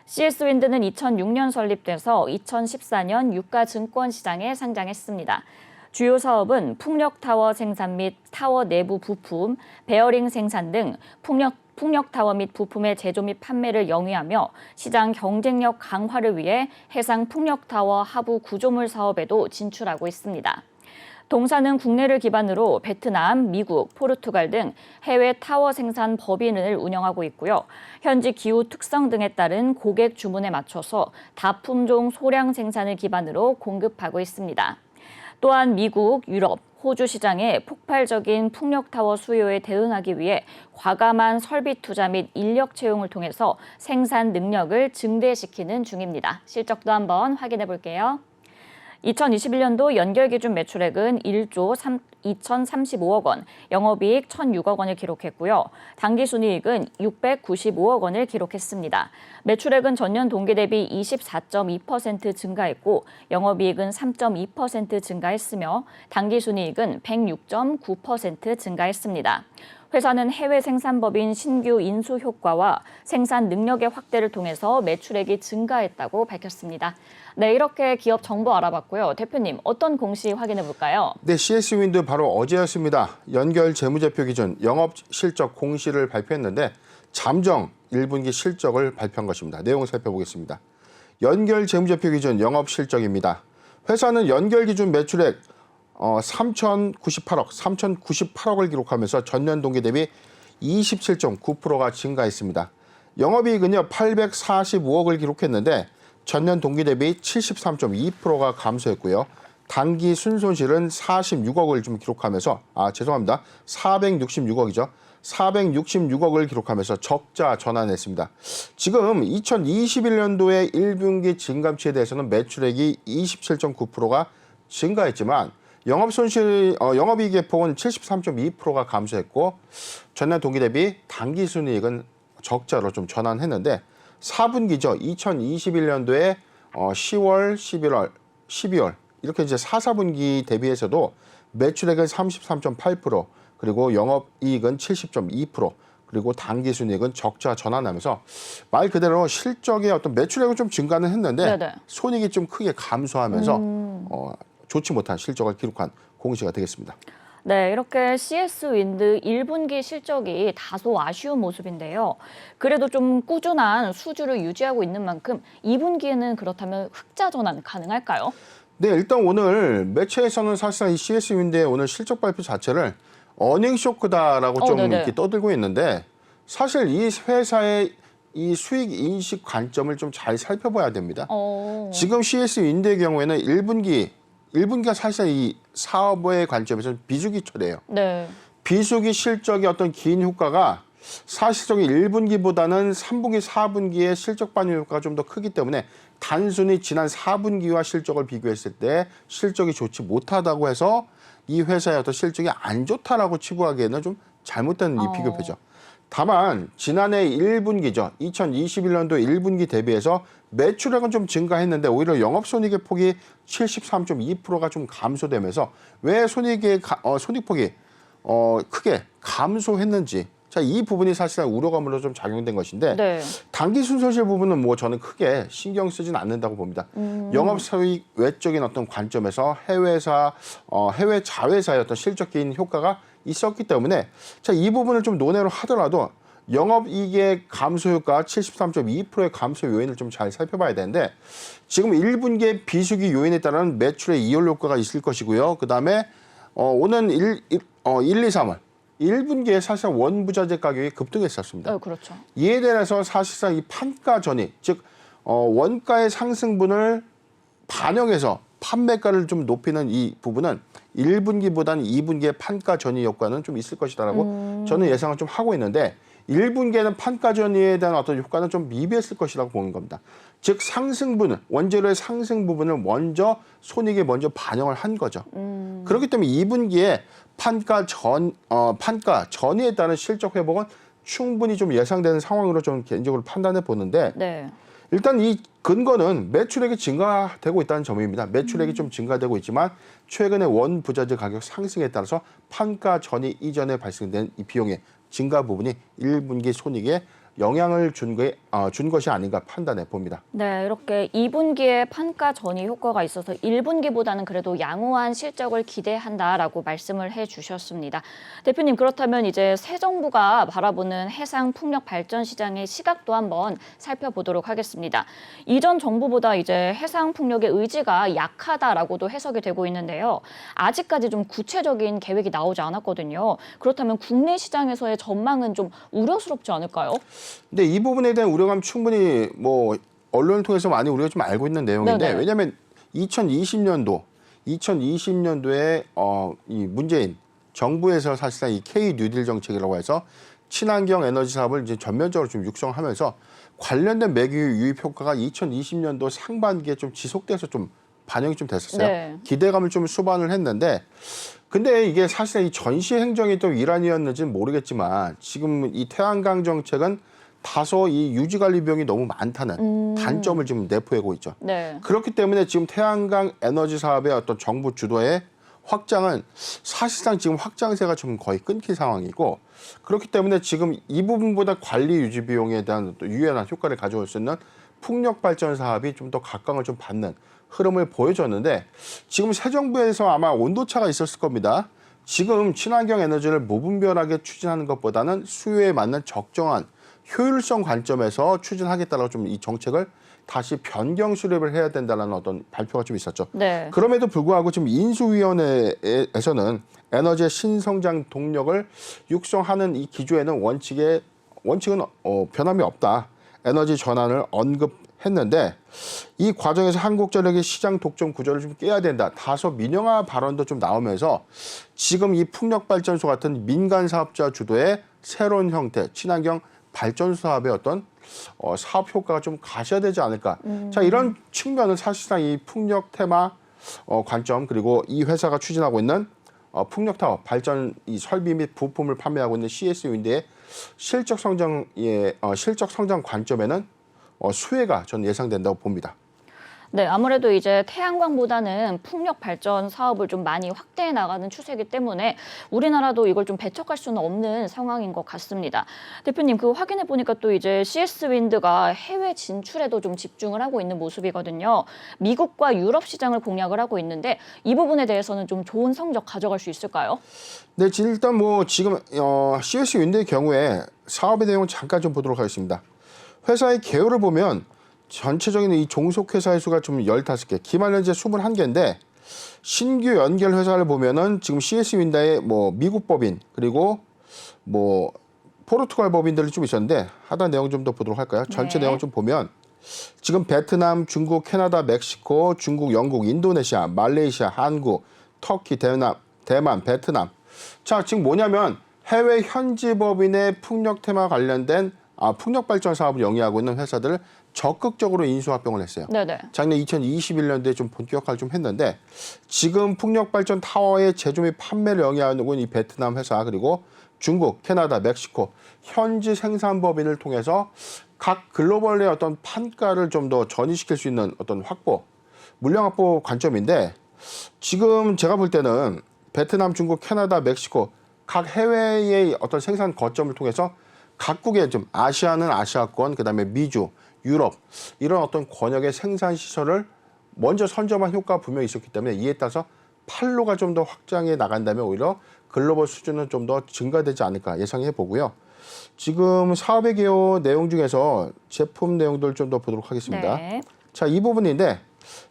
CS윈드는 2006년 설립돼서 2014년 유가 증권 시장에 상장했습니다. 주요 사업은 풍력타워 생산 및 타워 내부 부품, 베어링 생산 등 풍력타워 및 부품의 제조 및 판매를 영위하며 시장 경쟁력 강화를 위해 해상 풍력타워 하부 구조물 사업에도 진출하고 있습니다. 동사는 국내를 기반으로 베트남, 미국, 포르투갈 등 해외 타워 생산 법인을 운영하고 있고요. 현지 기후 특성 등에 따른 고객 주문에 맞춰서 다품종 소량 생산을 기반으로 공급하고 있습니다. 또한 미국, 유럽, 호주 시장의 폭발적인 풍력타워 수요에 대응하기 위해 과감한 설비 투자 및 인력 채용을 통해서 생산 능력을 증대시키는 중입니다. 실적도 한번 확인해 볼게요. 2021년도 연결기준 매출액은 1조 2,035억 원, 영업이익 1,006억 원을 기록했고요. 당기순이익은 695억 원을 기록했습니다. 매출액은 전년 동기 대비 24.2% 증가했고 영업이익은 3.2% 증가했으며 당기순이익은 106.9% 증가했습니다. 회사는 해외 생산법인 신규 인수 효과와 생산 능력의 확대를 통해서 매출액이 증가했다고 밝혔습니다. 네, 이렇게 기업 정보 알아봤고요. 대표님, 어떤 공시 확인해 볼까요? 네, CS윈드 바로 어제였습니다. 연결 재무제표 기준 영업 실적 공시를 발표했는데 잠정 1분기 실적을 발표한 것입니다. 내용을 살펴보겠습니다. 연결 재무제표 기준 영업 실적입니다. 회사는 연결 기준 매출액 3,098억을 기록하면서 전년 동기 대비 27.9%가 증가했습니다. 영업이익은요 845억을 기록했는데 전년 동기 대비 73.2%가 감소했고요. 당기 순손실은 46억을 좀 기록하면서 466억이죠. 466억을 기록하면서 적자 전환했습니다. 지금 2021년도에 1분기 진감치에 대해서는 매출액이 27.9%가 증가했지만 영업이익의 폭은 73.2%가 감소했고 전년 동기 대비 당기순이익은 적자로 좀 전환했는데 4분기죠. 2021년도에 10월, 11월, 12월 이렇게 이제 4분기 대비해서도 매출액은 33.8%, 그리고 영업이익은 70.2%, 그리고 당기순이익은 적자 전환하면서 말 그대로 실적의 어떤 매출액은 좀 증가는 했는데 네네. 손익이 좀 크게 감소하면서 좋지 못한 실적을 기록한 공시가 되겠습니다. 네, 이렇게 CS윈드 1분기 실적이 다소 아쉬운 모습인데요. 그래도 좀 꾸준한 수주를 유지하고 있는 만큼 2분기에는 그렇다면 흑자 전환 가능할까요? 네, 일단 오늘 매체에서는 사실상 이 CS윈드의 오늘 실적 발표 자체를 어닝 쇼크다라고 좀 네네. 이렇게 떠들고 있는데 사실 이 회사의 이 수익 인식 관점을 좀 잘 살펴봐야 됩니다. 지금 CS윈드의 경우에는 1분기가 사실 이 사업의 관점에서 비수기철이에요. 네. 비수기 실적의 어떤 긴 효과가 사실적인 1분기보다는 3분기, 4분기의 실적 반영 효과가 좀 더 크기 때문에 단순히 지난 4분기와 실적을 비교했을 때 실적이 좋지 못하다고 해서 이 회사의 어떤 실적이 안 좋다라고 치부하기에는 좀 잘못된 이 비교표죠. 다만 지난해 1분기죠. 2021년도 1분기 대비해서 매출액은 좀 증가했는데 오히려 영업손익의 폭이 73.2%가 좀 감소되면서 왜 손익폭이 크게 감소했는지, 자, 이 부분이 사실은 우려감으로 좀 작용된 것인데 네. 당기 순손실 부분은 뭐 저는 크게 신경 쓰진 않는다고 봅니다. 영업수익 외적인 어떤 관점에서 해외 자회사의 어떤 실적인 효과가 있었기 때문에 자, 이 부분을 좀 논외로 하더라도 영업이익의 감소 효과 73.2%의 감소 요인을 좀 잘 살펴봐야 되는데 지금 1분기의 비수기 요인에 따른 매출의 이월 효과가 있을 것이고요. 그다음에 오는 1, 2, 3월 1분기에 사실상 원부자재 가격이 급등했었습니다. 그렇죠. 이에 대해서 사실상 이 판가 전이, 즉 원가의 상승분을 반영해서 판매가를 좀 높이는 이 부분은 1분기보다는 2분기의 판가 전이 효과는 좀 있을 것이다라고 저는 예상을 좀 하고 있는데 1분기에는 판가 전이에 대한 어떤 효과는 좀 미비했을 것이라고 보는 겁니다. 즉 원재료의 상승 부분을 손익에 먼저 반영을 한 거죠. 그렇기 때문에 2분기에 판가 전이에 따른 실적 회복은 충분히 좀 예상되는 상황으로 좀 개인적으로 판단해 보는데 네. 일단 이 근거는 매출액이 증가되고 있다는 점입니다. 매출액이 좀 증가되고 있지만 최근에 원부자재 가격 상승에 따라서 판가 전이 이전에 발생된 이 비용의 증가 부분이 1분기 손익에 영향을 준 것이 아닌가 판단해 봅니다. 네, 이렇게 2분기에 판가 전이 효과가 있어서 1분기보다는 그래도 양호한 실적을 기대한다라고 말씀을 해주셨습니다. 대표님, 그렇다면 이제 새 정부가 바라보는 해상 풍력 발전 시장의 시각도 한번 살펴보도록 하겠습니다. 이전 정부보다 이제 해상 풍력의 의지가 약하다라고도 해석이 되고 있는데요. 아직까지 좀 구체적인 계획이 나오지 않았거든요. 그렇다면 국내 시장에서의 전망은 좀 우려스럽지 않을까요? 근데 이 부분에 대한 우려감 충분히 뭐 언론을 통해서 많이 우리가 좀 알고 있는 내용인데 네네. 왜냐하면 2020년도에 이 문재인 정부에서 사실상 이 K 뉴딜 정책이라고 해서 친환경 에너지 사업을 이제 전면적으로 좀 육성하면서 관련된 매기 유입 효과가 2020년도 상반기에 좀 지속돼서 좀 반영이 좀 됐었어요. 네. 기대감을 좀 수반을 했는데 근데 이게 사실은 이 전시 행정이 또 일환이었는지는 모르겠지만 지금 이 태양광 정책은 다소 이 유지 관리 비용이 너무 많다는 단점을 지금 내포하고 있죠. 네. 그렇기 때문에 지금 태양광 에너지 사업의 어떤 정부 주도의 확장은 사실상 지금 확장세가 좀 거의 끊긴 상황이고 그렇기 때문에 지금 이 부분보다 관리 유지 비용에 대한 또 유연한 효과를 가져올 수 있는 풍력 발전 사업이 좀 더 각광을 좀 받는 흐름을 보여줬는데 지금 새 정부에서 아마 온도차가 있었을 겁니다. 지금 친환경 에너지를 무분별하게 추진하는 것보다는 수요에 맞는 적정한 효율성 관점에서 추진하겠다라고 좀 이 정책을 다시 변경 수립을 해야 된다는 어떤 발표가 좀 있었죠. 네. 그럼에도 불구하고 지금 인수위원회에서는 에너지의 신성장 동력을 육성하는 이 기조에는 원칙은 변함이 없다. 에너지 전환을 언급했는데 이 과정에서 한국전력의 시장 독점 구조를 좀 깨야 된다. 다소 민영화 발언도 좀 나오면서 지금 이 풍력발전소 같은 민간 사업자 주도의 새로운 형태, 친환경 발전소 사업의 어떤 사업 효과가 좀 가셔야 되지 않을까. 자, 이런 측면은 사실상 이 풍력 테마 관점 그리고 이 회사가 추진하고 있는 풍력타워 발전 이 설비 및 부품을 판매하고 있는 CS 윈드의 실적 성장 관점에는 수혜가 전 예상된다고 봅니다. 네, 아무래도 이제 태양광보다는 풍력 발전 사업을 좀 많이 확대해 나가는 추세이기 때문에 우리나라도 이걸 좀 배척할 수는 없는 상황인 것 같습니다. 대표님, 그 확인해 보니까 또 이제 CS 윈드가 해외 진출에도 좀 집중을 하고 있는 모습이거든요. 미국과 유럽 시장을 공략을 하고 있는데 이 부분에 대해서는 좀 좋은 성적 가져갈 수 있을까요? 네, 일단 뭐 지금 CS 윈드의 경우에 사업의 내용을 잠깐 좀 보도록 하겠습니다. 회사의 개요를 보면 전체적인 이 종속 회사의 수가 좀 15개, 기말 현재 21개인데 신규 연결 회사를 보면은 지금 CS 윈다의 뭐 미국 법인 그리고 뭐 포르투갈 법인들이 좀 있었는데 하단 내용 좀 더 보도록 할까요? 전체 네. 내용 좀 보면 지금 베트남, 중국, 캐나다, 멕시코, 중국, 영국, 인도네시아, 말레이시아, 한국, 터키, 대만, 베트남. 자, 지금 뭐냐면 해외 현지 법인의 풍력 테마 관련된 풍력 발전 사업을 영위하고 있는 회사들을 적극적으로 인수 합병을 했어요. 네네. 작년 2021년도에 좀 본격화를 좀 했는데 지금 풍력 발전 타워의 제조 및 판매를 영위하고 있는 이 베트남 회사 그리고 중국, 캐나다, 멕시코 현지 생산 법인을 통해서 각 글로벌의 어떤 판가를 좀 더 전이시킬 수 있는 어떤 물량 확보 관점인데 지금 제가 볼 때는 베트남, 중국, 캐나다, 멕시코 각 해외의 어떤 생산 거점을 통해서 각국의 좀 아시아는 아시아권, 그다음에 미주, 유럽 이런 어떤 권역의 생산 시설을 먼저 선점한 효과가 분명히 있었기 때문에 이에 따라서 판로가 좀 더 확장해 나간다면 오히려 글로벌 수준은 좀 더 증가되지 않을까 예상해 보고요. 지금 사업의 개요 내용 중에서 제품 내용들 좀 더 보도록 하겠습니다. 네. 자, 이 부분인데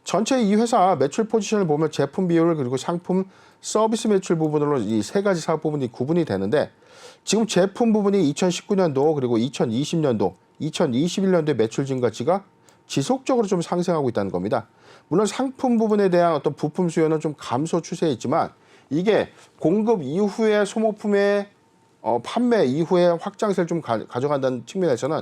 전체 이 회사 매출 포지션을 보면 제품 비율 그리고 상품 서비스 매출 부분으로 이 세 가지 사업 부분이 구분이 되는데 지금 제품 부분이 2019년도 그리고 2020년도, 2021년도의 매출 증가치가 지속적으로 좀 상승하고 있다는 겁니다. 물론 상품 부분에 대한 어떤 부품 수요는 좀 감소 추세에 있지만 이게 공급 이후에 소모품의 판매 이후에 확장세를 좀 가져간다는 측면에서는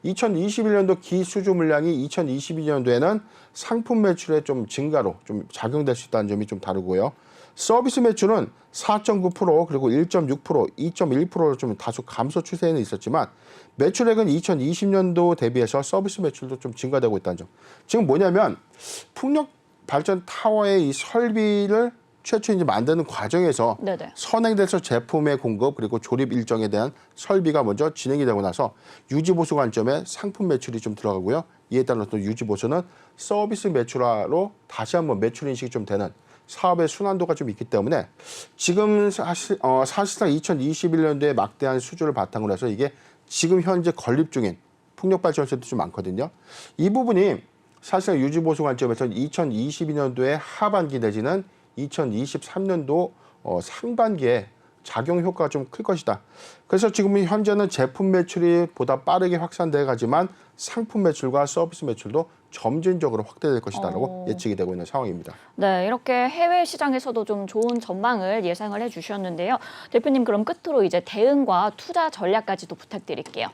2021년도 기수주 물량이 2022년도에는 상품 매출의 좀 증가로 좀 작용될 수 있다는 점이 좀 다르고요. 서비스 매출은 4.9% 그리고 1.6%, 2.1%로 좀 다소 감소 추세에는 있었지만 매출액은 2020년도 대비해서 서비스 매출도 좀 증가되고 있다는 점. 지금 뭐냐면 풍력 발전 타워의 이 설비를 최초 이제 만드는 과정에서 네네. 선행돼서 제품의 공급 그리고 조립 일정에 대한 설비가 먼저 진행이 되고 나서 유지 보수 관점에 상품 매출이 좀 들어가고요. 이에 따라 또 유지 보수는 서비스 매출화로 다시 한번 매출 인식이 좀 되는 사업의 순환도가 좀 있기 때문에 지금 사실상 2021년도에 막대한 수주를 바탕으로 해서 이게 지금 현재 건립 중인 풍력발전소도 좀 많거든요. 이 부분이 사실상 유지 보수 관점에서 2022년도의 하반기 내지는 2023년도 상반기에 작용 효과가 좀 클 것이다. 그래서 지금 현재는 제품 매출이 보다 빠르게 확산돼 가지만 상품 매출과 서비스 매출도 점진적으로 확대될 것이다라고 예측이 되고 있는 상황입니다. 네, 이렇게 해외 시장에서도 좀 좋은 전망을 예상을 해주셨는데요. 대표님, 그럼 끝으로 이제 대응과 투자 전략까지도 부탁드릴게요.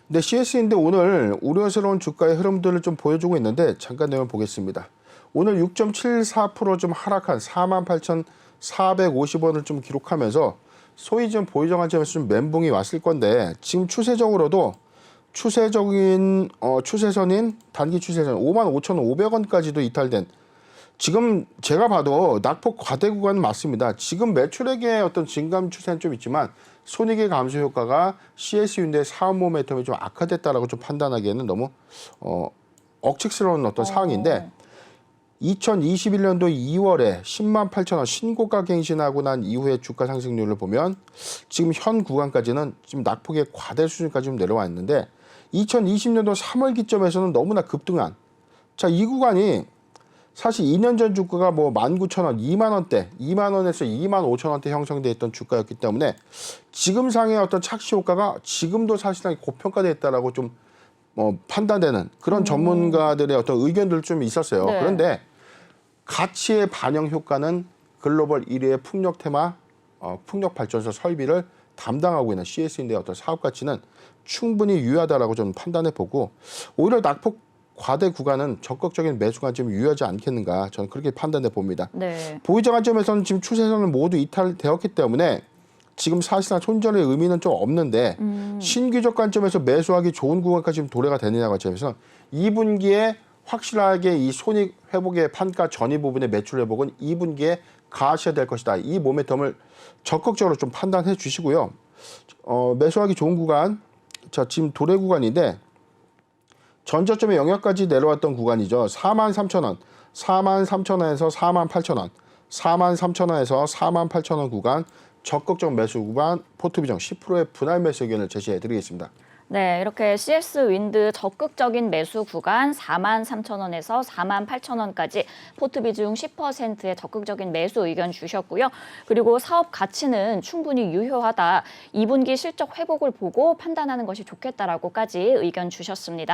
네, CS인데 오늘 우려스러운 주가의 흐름들을 좀 보여주고 있는데 잠깐 내용 보겠습니다. 오늘 6.74% 좀 하락한 48,450원을 좀 기록하면서 소위 좀 보유정 관점에서 좀 멘붕이 왔을 건데 지금 추세적으로도 추세적인 추세선인 단기 추세선 55,500원까지도 이탈된 지금 제가 봐도 낙폭 과대 구간은 맞습니다. 지금 매출액의 어떤 증감 추세는 좀 있지만 손익의 감소 효과가 CS윤대의 사업 모멘텀이 좀 악화됐다라고 좀 판단하기에는 너무 억측스러운 어떤 상황인데 2021년도 2월에 10만 8천 원 신고가 갱신하고 난 이후의 주가 상승률을 보면 지금 현 구간까지는 지금 낙폭의 과대 수준까지 좀 내려와 있는데 2020년도 3월 기점에서는 너무나 급등한 자, 이 구간이 사실 2년 전 주가가 뭐 19,000원, 2만 원대, 2만 원에서 2만 5천 원대 형성돼 있던 주가였기 때문에 지금 상의 어떤 착시 효과가 지금도 사실상 고평가되어 있다라고 좀 판단되는 그런 전문가들의 어떤 의견들 좀 있었어요. 네. 그런데 가치의 반영 효과는 글로벌 1위의 풍력 테마, 풍력 발전소 설비를 담당하고 있는 CS인의 어떤 사업 가치는 충분히 유효하다라고 좀 판단해 보고 오히려 낙폭 과대 구간은 적극적인 매수 관점이 유효하지 않겠는가 저는 그렇게 판단해 봅니다. 네. 보유자 관점에서는 지금 추세선은 모두 이탈되었기 때문에 지금 사실상 손절의 의미는 좀 없는데 신규적 관점에서 매수하기 좋은 구간까지 지금 도래가 되느냐 관점에서 2분기에 확실하게 이 손익 회복의 판가 전이 부분의 매출 회복은 2분기에 가하셔야 될 것이다. 이 모멘텀을 적극적으로 좀 판단해 주시고요. 매수하기 좋은 구간, 자 지금 도래 구간인데 전저점의 영역까지 내려왔던 구간이죠. 43,000원, 43,000원에서 48,000원, 43,000원에서 48,000원 구간 적극적 매수 구간 포트 비중 10%의 분할 매수 의견을 제시해 드리겠습니다. 네, 이렇게 CS 윈드 적극적인 매수 구간 43,000원에서 48,000원까지 포트 비중 10%의 적극적인 매수 의견 주셨고요. 그리고 사업 가치는 충분히 유효하다. 2분기 실적 회복을 보고 판단하는 것이 좋겠다라고까지 의견 주셨습니다.